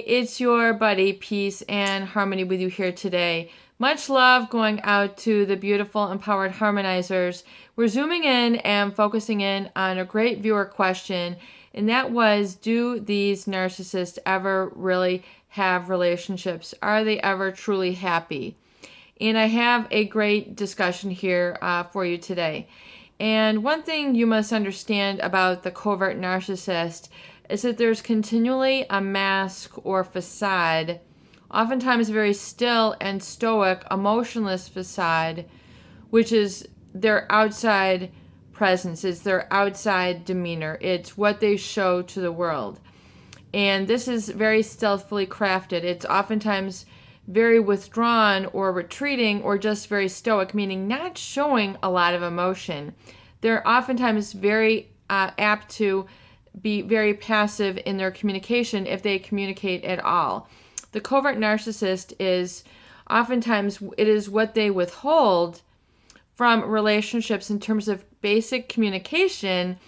it's your buddy, Peace and Harmony with you here today. Much love going out to the beautiful empowered harmonizers. We're zooming in and focusing in on a great viewer question, and that was, do these narcissists ever really have relationships? Are they ever truly happy? And I have a great discussion here for you today. And one thing you must understand about the covert narcissist is that there's continually a mask or facade, oftentimes a very still and stoic, emotionless facade, which is their outside presence, it's their outside demeanor, it's what they show to the world. And this is very stealthily crafted. It's oftentimes very withdrawn or retreating or just very stoic, meaning not showing a lot of emotion. They're oftentimes very apt to be very passive in their communication if they communicate at all. The covert narcissist is oftentimes, it is what they withhold from relationships in terms of basic communication,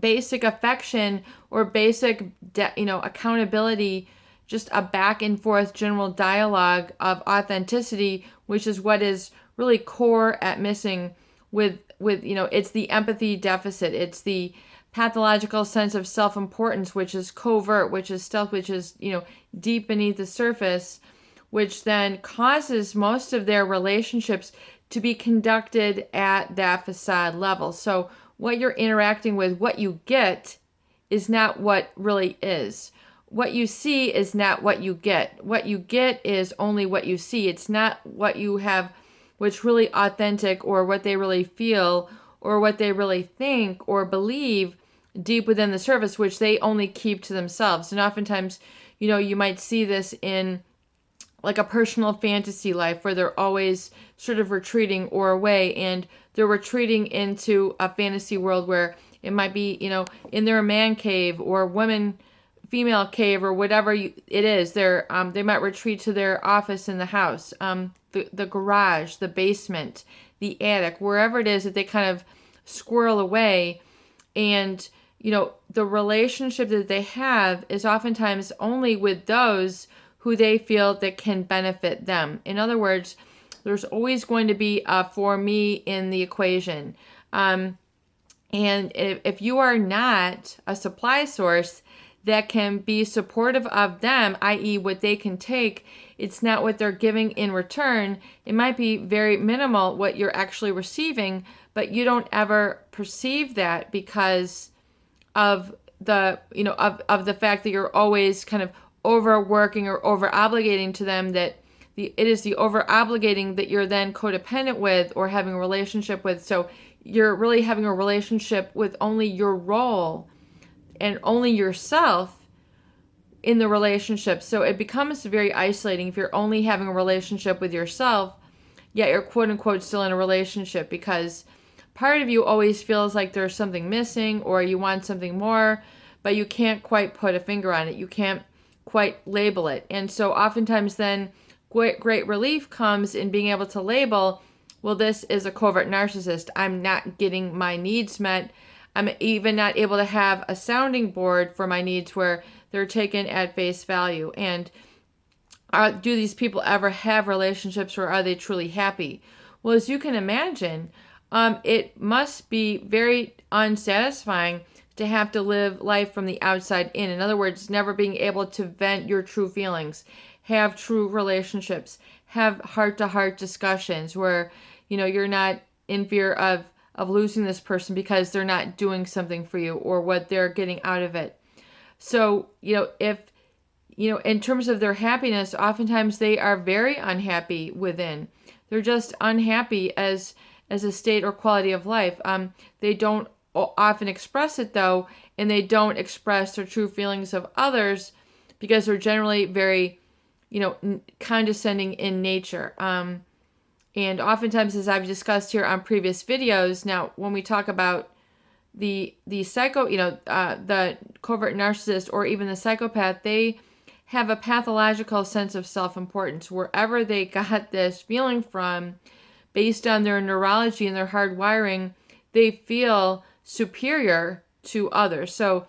basic affection, or basic accountability, just a back and forth general dialogue of authenticity, which is what is really core at missing with it's the empathy deficit, it's the pathological sense of self-importance, which is covert, which is stealth, which is deep beneath the surface, which then causes most of their relationships to be conducted at that facade level. So what you're interacting with, what you get, is not what really is. What you see is not what you get. What you get is only what you see. It's not what you have, what's really authentic, or what they really feel, or what they really think or believe deep within the surface, which they only keep to themselves. And oftentimes, you might see this in like a personal fantasy life where they're always sort of retreating or away, and they're retreating into a fantasy world where it might be, in their man cave or female cave or whatever it is. They might retreat to their office in the house, the garage, the basement, the attic, wherever it is that they kind of squirrel away. And, the relationship that they have is oftentimes only with those who they feel that can benefit them. In other words, there's always going to be a for me in the equation. And if you are not a supply source that can be supportive of them, i.e. what they can take, it's not what they're giving in return. It might be very minimal what you're actually receiving, but you don't ever perceive that because of the, of the fact that you're always kind of overworking or over obligating to them, that it is the over obligating that you're then codependent with or having a relationship with. So you're really having a relationship with only your role and only yourself in the relationship. So it becomes very isolating if you're only having a relationship with yourself, yet you're quote unquote still in a relationship, because part of you always feels like there's something missing or you want something more, but you can't quite put a finger on it. You can't quite label it. And so oftentimes then great relief comes in being able to label, well, this is a covert narcissist. I'm not getting my needs met. I'm even not able to have a sounding board for my needs where they're taken at face value. And do these people ever have relationships, or are they truly happy? Well, as you can imagine, it must be very unsatisfying to have to live life from the outside in. In other words, never being able to vent your true feelings, have true relationships, have heart-to-heart discussions where, you're not in fear of losing this person because they're not doing something for you or what they're getting out of it. So, if, in terms of their happiness, oftentimes they are very unhappy within. They're just unhappy as a state or quality of life. They don't often express it though, and they don't express their true feelings of others because they're generally very, condescending in nature. And oftentimes, as I've discussed here on previous videos, now when we talk about the the covert narcissist or even the psychopath, they have a pathological sense of self-importance. Wherever they got this feeling from, based on their neurology and their hardwiring, they feel superior to others. So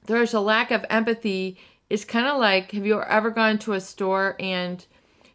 there's a lack of empathy it's kind of like, have you ever gone to a store and,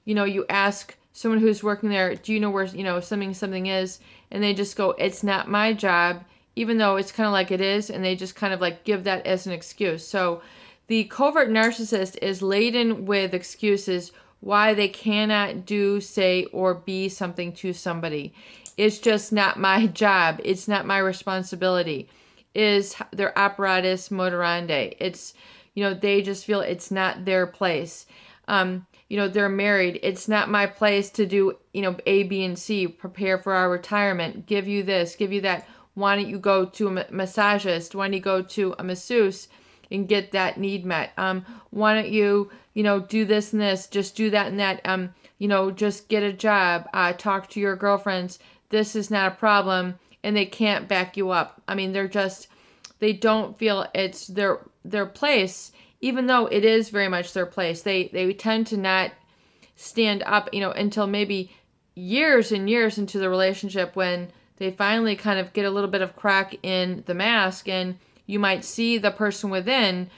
you ask someone who's working there, do you know where, something is? And they just go, it's not my job, even though it's kind of like it is. And they just kind of like give that as an excuse. So the covert narcissist is laden with excuses why they cannot do, say, or be something to somebody. It's just not my job. It's not my responsibility. Is their apparatus moderandi. It's, they just feel it's not their place. They're married. It's not my place to do, A, B, and C, prepare for our retirement, give you this, give you that. Why don't you go to a massagist? Why don't you go to a masseuse and get that need met? Why don't you, do this and this, just do that and that, just get a job, talk to your girlfriends. This is not a problem, and they can't back you up. I mean, they don't feel it's their place, even though it is very much their place. They tend to not stand up, until maybe years and years into the relationship, when they finally kind of get a little bit of crack in the mask, and you might see the person within,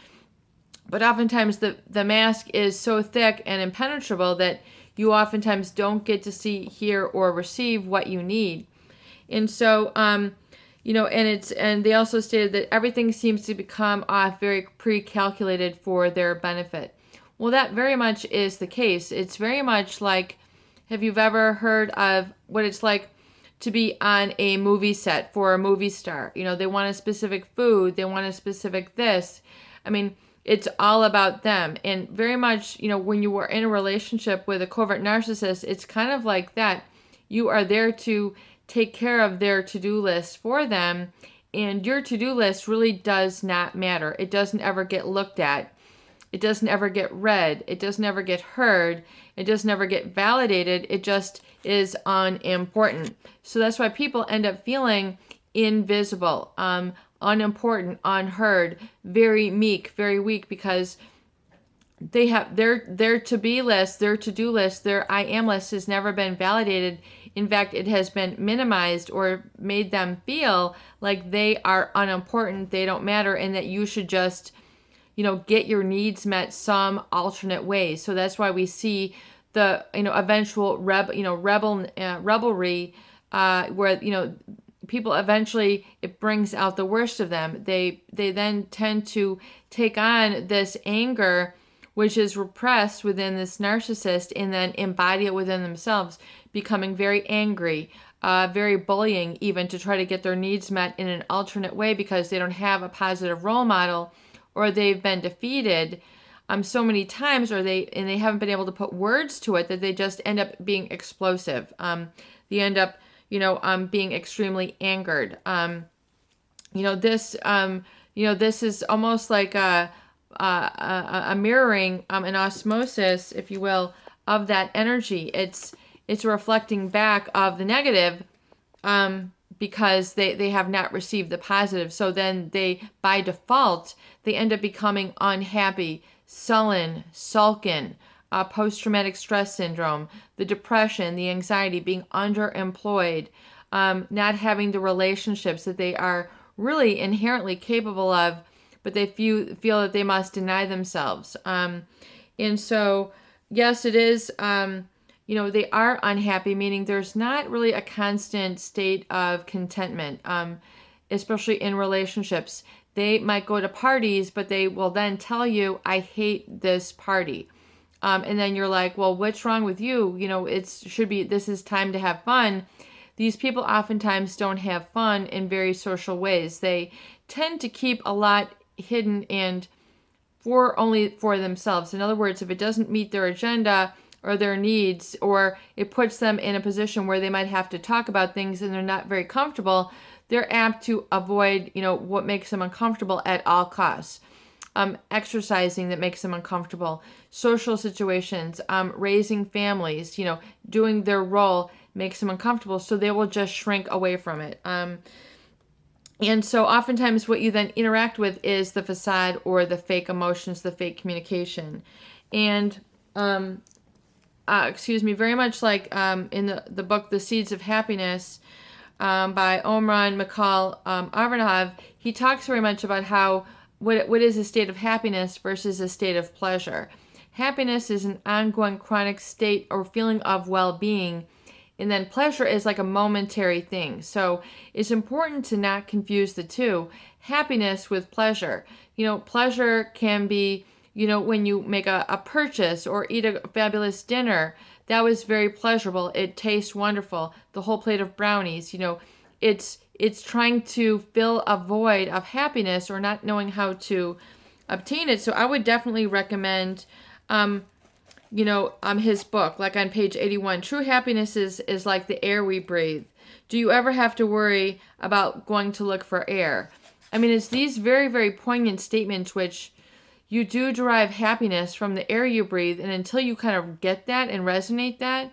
but oftentimes the mask is so thick and impenetrable that you oftentimes don't get to see, hear, or receive what you need. And so, and they also stated that everything seems to become very pre-calculated for their benefit. Well, that very much is the case. It's very much like, have you ever heard of what it's like to be on a movie set for a movie star? They want a specific food. They want a specific this. I mean, it's all about them. And very much, when you are in a relationship with a covert narcissist, it's kind of like that. You are there to take care of their to-do list for them, and your to-do list really does not matter. It doesn't ever get looked at. It doesn't ever get read. It doesn't ever get heard. It doesn't ever get validated. It just is unimportant. So that's why people end up feeling invisible, unimportant, unheard, very meek, very weak, because they have their to-be list, their to-do list, their I am list has never been validated. In fact, it has been minimized or made them feel like they are unimportant, they don't matter, and that you should just, get your needs met some alternate way. So that's why we see the, eventual revelry, where, people eventually, it brings out the worst of them. They then tend to take on this anger, which is repressed within this narcissist, and then embody it within themselves, becoming very angry, very bullying, even to try to get their needs met in an alternate way, because they don't have a positive role model, or they've been defeated so many times, or they haven't been able to put words to it, that they just end up being explosive. They end up, being extremely angered. This is almost like a mirroring, an osmosis, if you will, of that energy. It's reflecting back of the negative, because they have not received the positive. So then they, by default, they end up becoming unhappy, sullen, sulken, post-traumatic stress syndrome, the depression, the anxiety, being underemployed, not having the relationships that they are really inherently capable of, but they feel that they must deny themselves. And so, yes, it is, they are unhappy, meaning there's not really a constant state of contentment, especially in relationships. They might go to parties, but they will then tell you, I hate this party. And then you're like, well, what's wrong with you? This is time to have fun. These people oftentimes don't have fun in very social ways. They tend to keep a lot hidden and only for themselves. In other words, if it doesn't meet their agenda or their needs, or it puts them in a position where they might have to talk about things and they're not very comfortable, they're apt to avoid, what makes them uncomfortable at all costs. Exercising that makes them uncomfortable, social situations, raising families, doing their role makes them uncomfortable, so they will just shrink away from it. And so oftentimes what you then interact with is the facade or the fake emotions, the fake communication. And, very much like in the book, The Seeds of Happiness, by Omran Mikhail Aronov, he talks very much about how what is a state of happiness versus a state of pleasure. Happiness is an ongoing chronic state or feeling of well-being, and then pleasure is like a momentary thing. So it's important to not confuse the two, happiness with pleasure. Pleasure can be, when you make a purchase or eat a fabulous dinner. That was very pleasurable. It tastes wonderful. The whole plate of brownies, it's trying to fill a void of happiness or not knowing how to obtain it. So I would definitely recommend, his book, like on page 81, True Happiness is like the air we breathe. Do you ever have to worry about going to look for air? I mean, it's these very, very poignant statements which you do derive happiness from the air you breathe. And until you kind of get that and resonate that,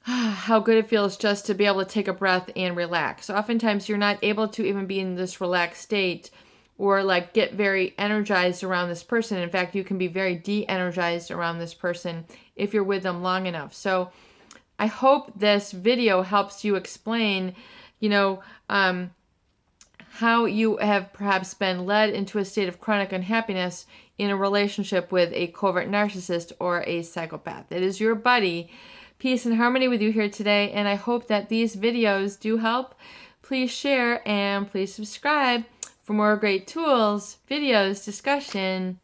how good it feels just to be able to take a breath and relax. So oftentimes you're not able to even be in this relaxed state or like get very energized around this person. In fact, you can be very de-energized around this person if you're with them long enough. So I hope this video helps you explain, how you have perhaps been led into a state of chronic unhappiness in a relationship with a covert narcissist or a psychopath. It is your buddy. Peace and harmony with you here today, and I hope that these videos do help. Please share and please subscribe for more great tools, videos, discussion,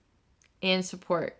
and support.